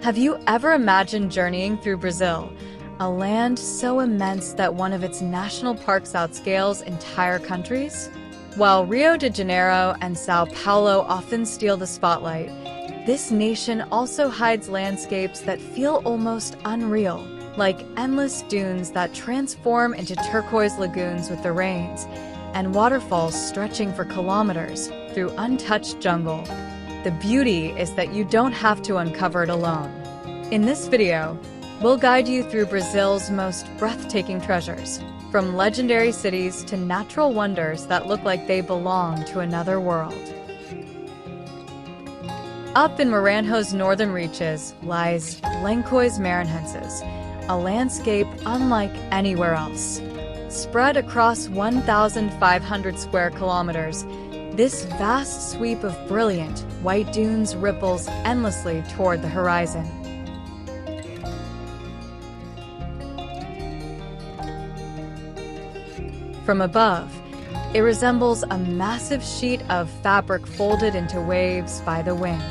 Have you ever imagined journeying through Brazil, a land so immense that one of its national parks outscales entire countries? While Rio de Janeiro and São Paulo often steal the spotlight, this nation also hides landscapes that feel almost unreal, like endless dunes that transform into turquoise lagoons with the rains, and waterfalls stretching for kilometers through untouched jungle. The beauty is that you don't have to uncover it alone. In this video, we'll guide you through Brazil's most breathtaking treasures, from legendary cities to natural wonders that look like they belong to another world. Up in Maranhão's northern reaches lies Lençóis Maranhenses, a landscape unlike anywhere else. Spread across 1,500 square kilometers, this vast sweep of brilliant white dunes ripples endlessly toward the horizon. From above, it resembles a massive sheet of fabric folded into waves by the wind.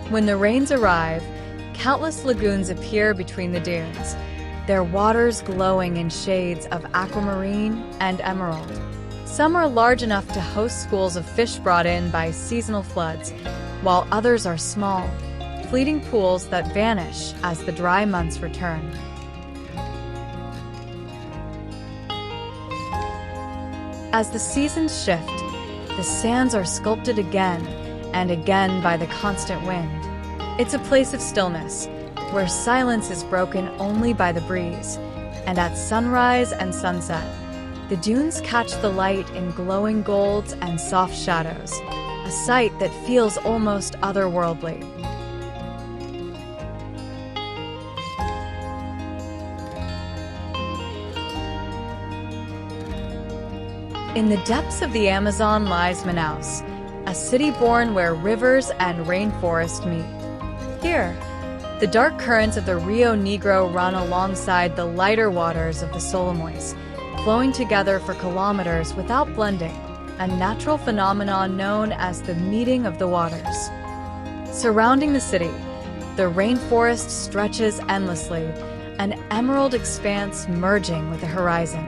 When the rains arrive, countless lagoons appear between the dunes, their waters glowing in shades of aquamarine and emerald. Some are large enough to host schools of fish brought in by seasonal floods, while others are small, fleeting pools that vanish as the dry months return. As the seasons shift, the sands are sculpted again and again by the constant wind. It's a place of stillness, where silence is broken only by the breeze, and at sunrise and sunset, the dunes catch the light in glowing golds and soft shadows, a sight that feels almost otherworldly. In the depths of the Amazon lies Manaus, a city born where rivers and rainforest meet. Here, the dark currents of the Rio Negro run alongside the lighter waters of the Solimões, flowing together for kilometers without blending, a natural phenomenon known as the meeting of the waters. Surrounding the city, the rainforest stretches endlessly, an emerald expanse merging with the horizon.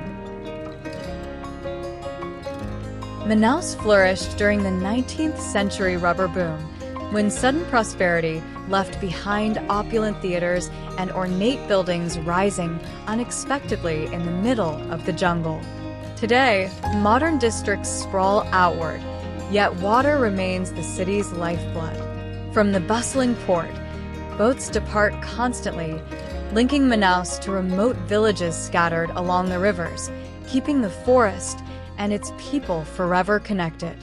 Manaus flourished during the 19th century rubber boom, when sudden prosperity left behind opulent theaters and ornate buildings rising unexpectedly in the middle of the jungle. Today, modern districts sprawl outward, yet water remains the city's lifeblood. From the bustling port, boats depart constantly, linking Manaus to remote villages scattered along the rivers, keeping the forest and its people forever connected.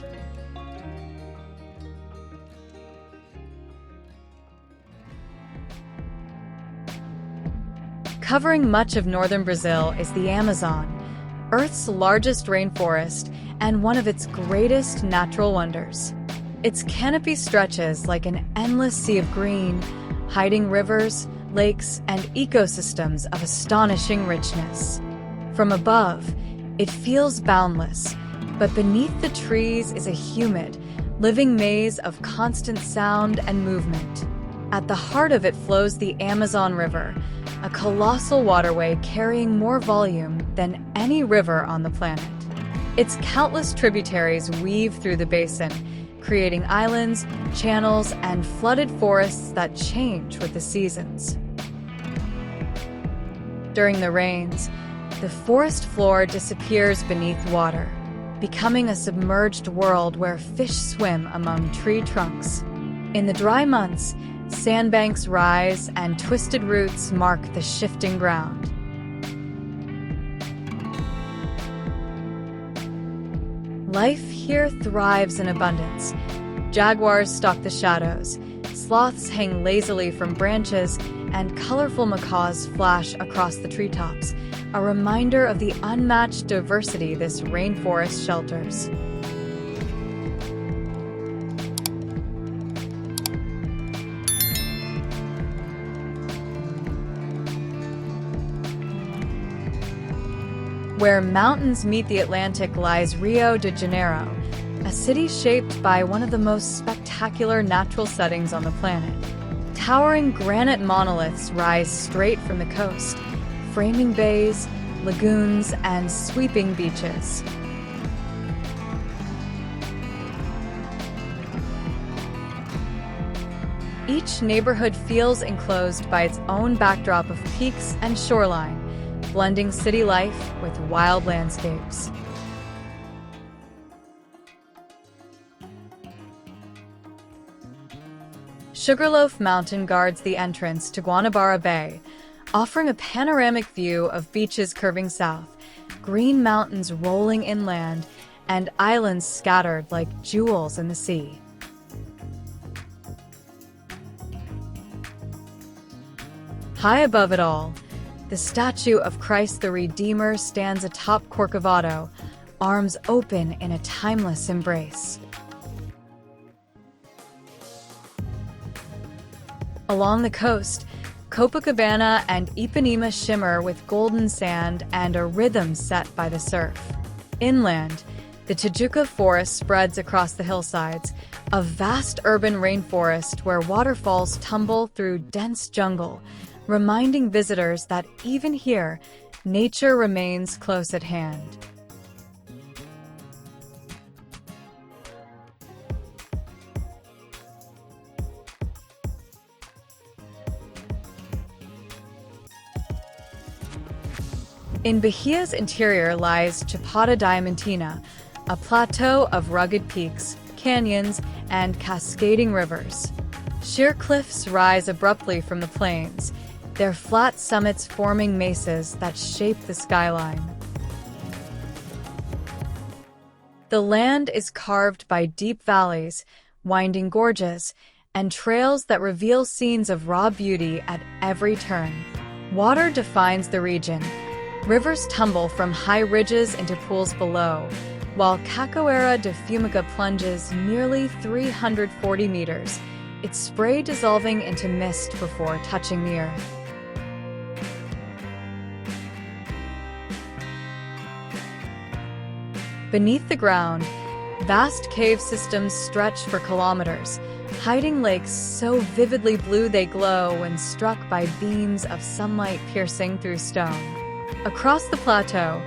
Covering much of northern Brazil is the Amazon, Earth's largest rainforest and one of its greatest natural wonders. Its canopy stretches like an endless sea of green, hiding rivers, lakes, and ecosystems of astonishing richness. From above, it feels boundless, but beneath the trees is a humid, living maze of constant sound and movement. At the heart of it flows the Amazon River, a colossal waterway carrying more volume than any river on the planet. Its countless tributaries weave through the basin, creating islands, channels, and flooded forests that change with the seasons. During the rains, the forest floor disappears beneath water, becoming a submerged world where fish swim among tree trunks. In the dry months, sandbanks rise and twisted roots mark the shifting ground. Life here thrives in abundance. Jaguars stalk the shadows, sloths hang lazily from branches, and colorful macaws flash across the treetops, a reminder of the unmatched diversity this rainforest shelters. Where mountains meet the Atlantic lies Rio de Janeiro, a city shaped by one of the most spectacular natural settings on the planet. Towering granite monoliths rise straight from the coast, framing bays, lagoons, and sweeping beaches. Each neighborhood feels enclosed by its own backdrop of peaks and shoreline, blending city life with wild landscapes. Sugarloaf Mountain guards the entrance to Guanabara Bay, offering a panoramic view of beaches curving south, green mountains rolling inland, and islands scattered like jewels in the sea. High above it all, the statue of Christ the Redeemer stands atop Corcovado, arms open in a timeless embrace. Along the coast, Copacabana and Ipanema shimmer with golden sand and a rhythm set by the surf. Inland, the Tijuca forest spreads across the hillsides, a vast urban rainforest where waterfalls tumble through dense jungle, reminding visitors that even here, nature remains close at hand. In Bahia's interior lies Chapada Diamantina, a plateau of rugged peaks, canyons, and cascading rivers. Sheer cliffs rise abruptly from the plains, their flat summits forming mesas that shape the skyline. The land is carved by deep valleys, winding gorges, and trails that reveal scenes of raw beauty at every turn. Water defines the region. Rivers tumble from high ridges into pools below, while Cachoeira de Fumaca plunges nearly 340 meters, its spray dissolving into mist before touching the earth. Beneath the ground, vast cave systems stretch for kilometers, hiding lakes so vividly blue they glow when struck by beams of sunlight piercing through stone. Across the plateau,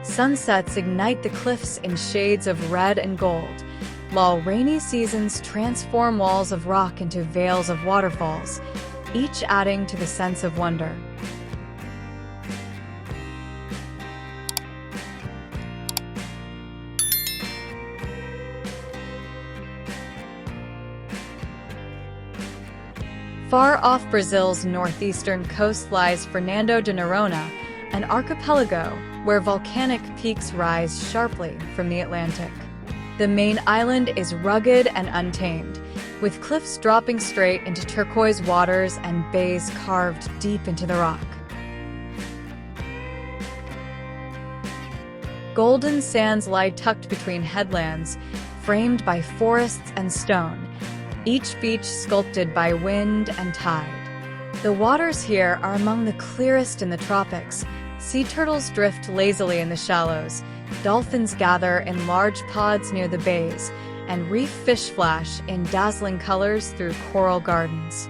sunsets ignite the cliffs in shades of red and gold, while rainy seasons transform walls of rock into veils of waterfalls, each adding to the sense of wonder. Far off Brazil's northeastern coast lies Fernando de Noronha, an archipelago where volcanic peaks rise sharply from the Atlantic. The main island is rugged and untamed, with cliffs dropping straight into turquoise waters and bays carved deep into the rock. Golden sands lie tucked between headlands, framed by forests and stone, each beach sculpted by wind and tide. The waters here are among the clearest in the tropics. Sea turtles drift lazily in the shallows, dolphins gather in large pods near the bays, and reef fish flash in dazzling colors through coral gardens.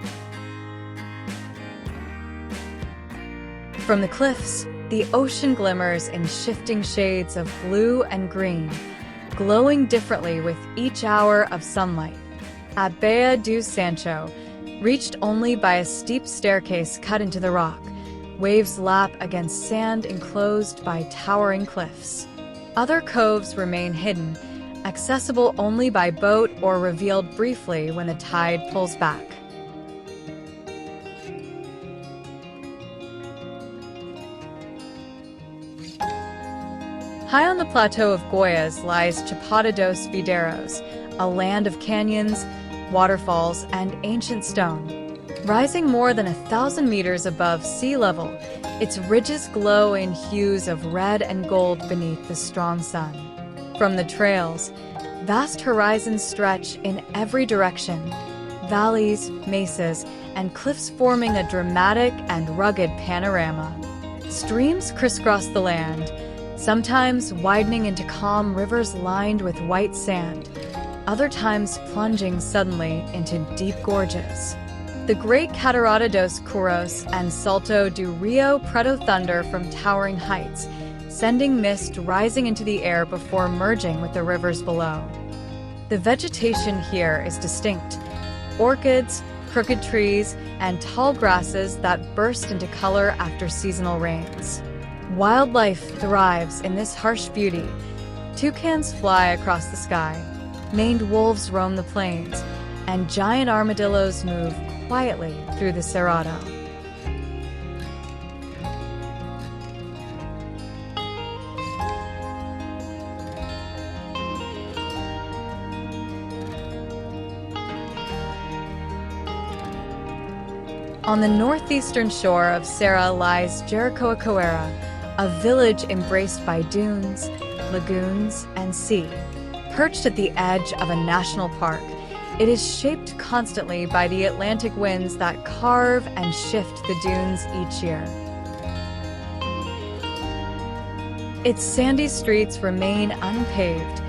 From the cliffs, the ocean glimmers in shifting shades of blue and green, glowing differently with each hour of sunlight. At Baía do Sancho, reached only by a steep staircase cut into the rock, waves lap against sand enclosed by towering cliffs. Other coves remain hidden, accessible only by boat or revealed briefly when the tide pulls back. High on the plateau of Goiás lies Chapada dos Veadeiros, a land of canyons, waterfalls, and ancient stone. Rising more than 1,000 meters above sea level, its ridges glow in hues of red and gold beneath the strong sun. From the trails, vast horizons stretch in every direction, valleys, mesas, and cliffs forming a dramatic and rugged panorama. Streams crisscross the land, sometimes widening into calm rivers lined with white sand, other times plunging suddenly into deep gorges. The Great Catarata dos Curos and Salto do Rio Preto thunder from towering heights, sending mist rising into the air before merging with the rivers below. The vegetation here is distinct: orchids, crooked trees, and tall grasses that burst into color after seasonal rains. Wildlife thrives in this harsh beauty. Toucans fly across the sky, maned wolves roam the plains, and giant armadillos move quietly through the Cerrado. On the northeastern shore of Serra lies Jericoacoara, a village embraced by dunes, lagoons, and sea. Perched at the edge of a national park, it is shaped constantly by the Atlantic winds that carve and shift the dunes each year. Its sandy streets remain unpaved,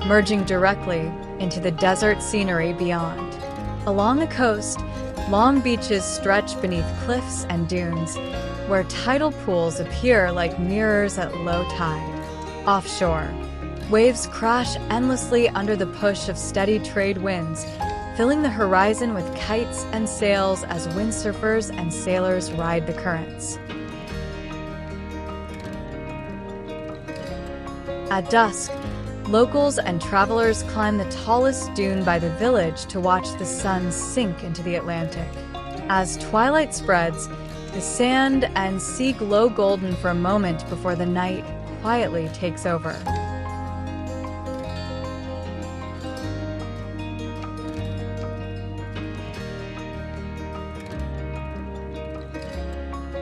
merging directly into the desert scenery beyond. Along the coast, long beaches stretch beneath cliffs and dunes, where tidal pools appear like mirrors at low tide. Offshore, waves crash endlessly under the push of steady trade winds, filling the horizon with kites and sails as windsurfers and sailors ride the currents. At dusk, locals and travelers climb the tallest dune by the village to watch the sun sink into the Atlantic. As twilight spreads, the sand and sea glow golden for a moment before the night quietly takes over.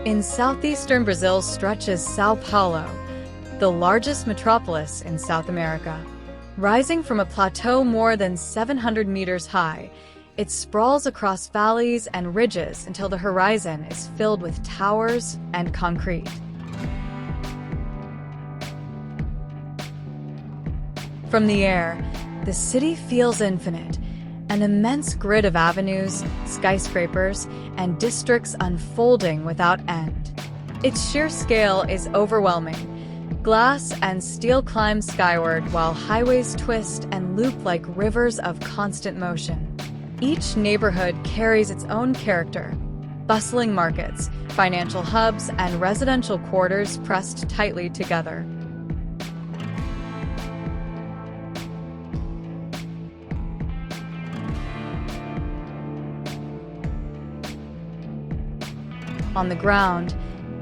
In southeastern Brazil stretches São Paulo, the largest metropolis in South America. Rising from a plateau more than 700 meters high, it sprawls across valleys and ridges until the horizon is filled with towers and concrete. From the air, the city feels infinite, an immense grid of avenues, skyscrapers, and districts unfolding without end. Its sheer scale is overwhelming. Glass and steel climb skyward while highways twist and loop like rivers of constant motion. Each neighborhood carries its own character. Bustling markets, financial hubs, and residential quarters pressed tightly together. On the ground,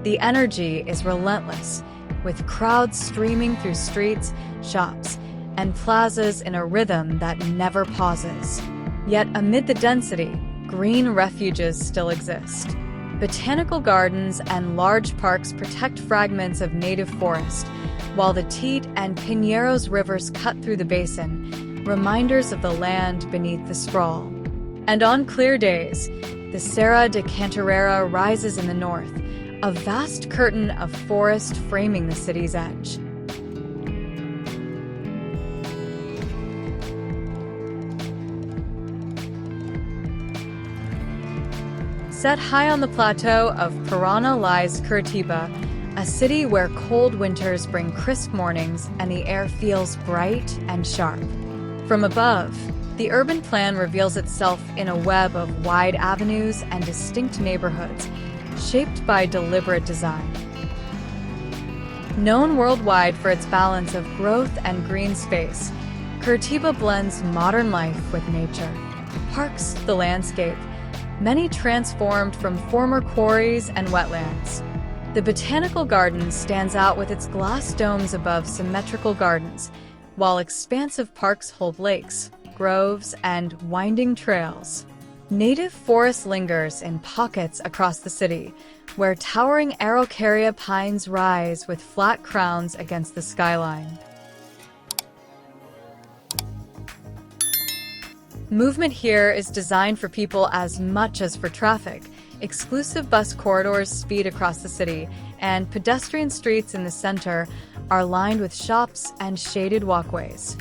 the energy is relentless, with crowds streaming through streets, shops, and plazas in a rhythm that never pauses. Yet amid the density, green refuges still exist. Botanical gardens and large parks protect fragments of native forest, while the Tite and Pinheiros rivers cut through the basin, reminders of the land beneath the sprawl. And on clear days, the Serra de Cantareira rises in the north, a vast curtain of forest framing the city's edge. Set high on the plateau of Parana lies Curitiba, a city where cold winters bring crisp mornings and the air feels bright and sharp. From above, the urban plan reveals itself in a web of wide avenues and distinct neighborhoods, shaped by deliberate design. Known worldwide for its balance of growth and green space, Curitiba blends modern life with nature. Parks the landscape, many transformed from former quarries and wetlands. The Botanical Garden stands out with its glass domes above symmetrical gardens, while expansive parks hold lakes, groves, and winding trails. Native forest lingers in pockets across the city, where towering Araucaria pines rise with flat crowns against the skyline. Movement here is designed for people as much as for traffic. Exclusive bus corridors speed across the city, and pedestrian streets in the center are lined with shops and shaded walkways.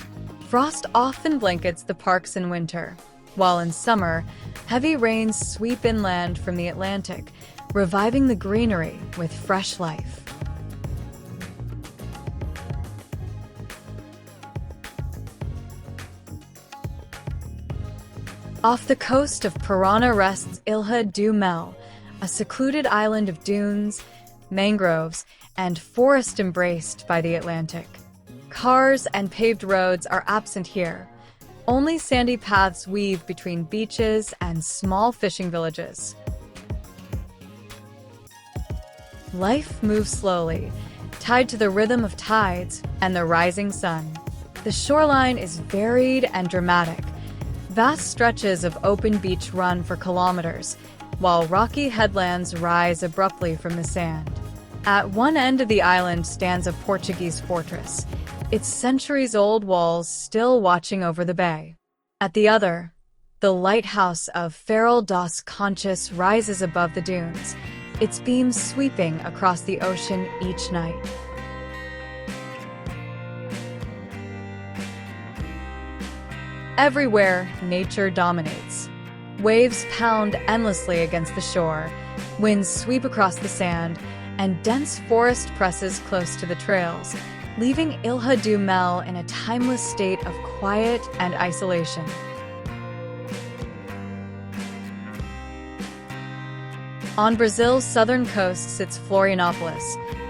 Frost often blankets the parks in winter, while in summer, heavy rains sweep inland from the Atlantic, reviving the greenery with fresh life. Off the coast of Parana rests Ilha do Mel, a secluded island of dunes, mangroves, and forest embraced by the Atlantic. Cars and paved roads are absent here. Only sandy paths weave between beaches and small fishing villages. Life moves slowly, tied to the rhythm of tides and the rising sun. The shoreline is varied and dramatic. Vast stretches of open beach run for kilometers, while rocky headlands rise abruptly from the sand. At one end of the island stands a Portuguese fortress, its centuries-old walls still watching over the bay. At the other, the lighthouse of Farol das Conchas rises above the dunes, its beams sweeping across the ocean each night. Everywhere, nature dominates. Waves pound endlessly against the shore, winds sweep across the sand, and dense forest presses close to the trails, leaving Ilha do Mel in a timeless state of quiet and isolation. On Brazil's southern coast sits Florianópolis,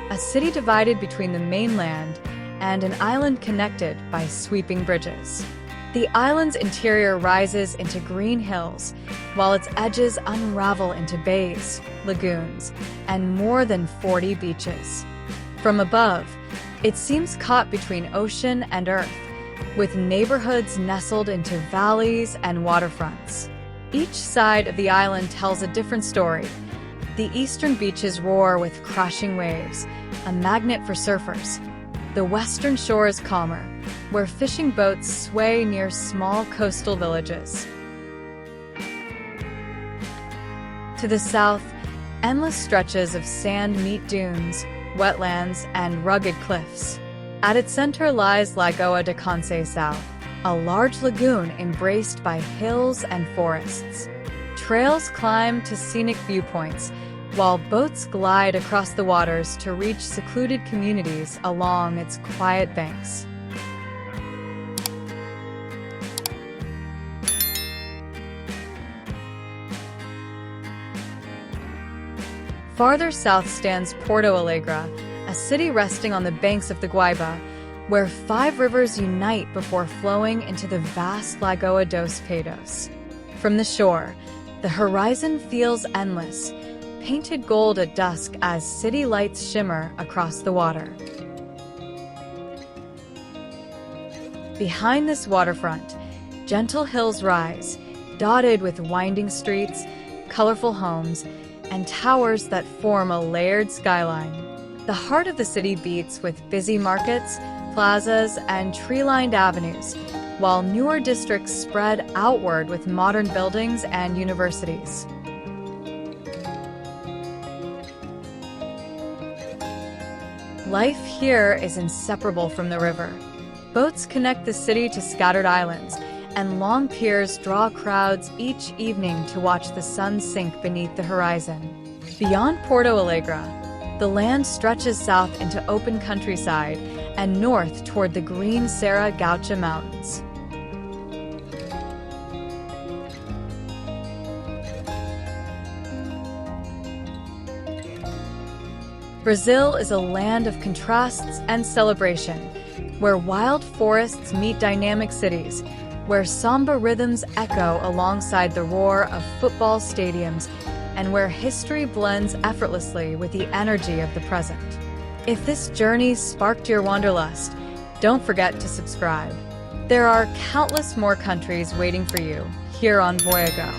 a city divided between the mainland and an island connected by sweeping bridges. The island's interior rises into green hills, while its edges unravel into bays, lagoons, and more than 40 beaches. From above, it seems caught between ocean and earth, with neighborhoods nestled into valleys and waterfronts. Each side of the island tells a different story. The eastern beaches roar with crashing waves, a magnet for surfers. The western shore is calmer, where fishing boats sway near small coastal villages. To the south, endless stretches of sand meet dunes, wetlands, and rugged cliffs. At its center lies Lagoa de Conceição, a large lagoon embraced by hills and forests. Trails climb to scenic viewpoints, while boats glide across the waters to reach secluded communities along its quiet banks. Farther south stands Porto Alegre, a city resting on the banks of the Guaíba, where 5 rivers unite before flowing into the vast Lagoa dos Patos. From the shore, the horizon feels endless, painted gold at dusk as city lights shimmer across the water. Behind this waterfront, gentle hills rise, dotted with winding streets, colorful homes, and towers that form a layered skyline. The heart of the city beats with busy markets, plazas, and tree-lined avenues, while newer districts spread outward with modern buildings and universities. Life here is inseparable from the river. Boats connect the city to scattered islands, and long piers draw crowds each evening to watch the sun sink beneath the horizon. Beyond Porto Alegre, the land stretches south into open countryside and north toward the green Serra Gaúcha Mountains. Brazil is a land of contrasts and celebration, where wild forests meet dynamic cities, where samba rhythms echo alongside the roar of football stadiums, and where history blends effortlessly with the energy of the present. If this journey sparked your wanderlust, don't forget to subscribe. There are countless more countries waiting for you here on Voyago.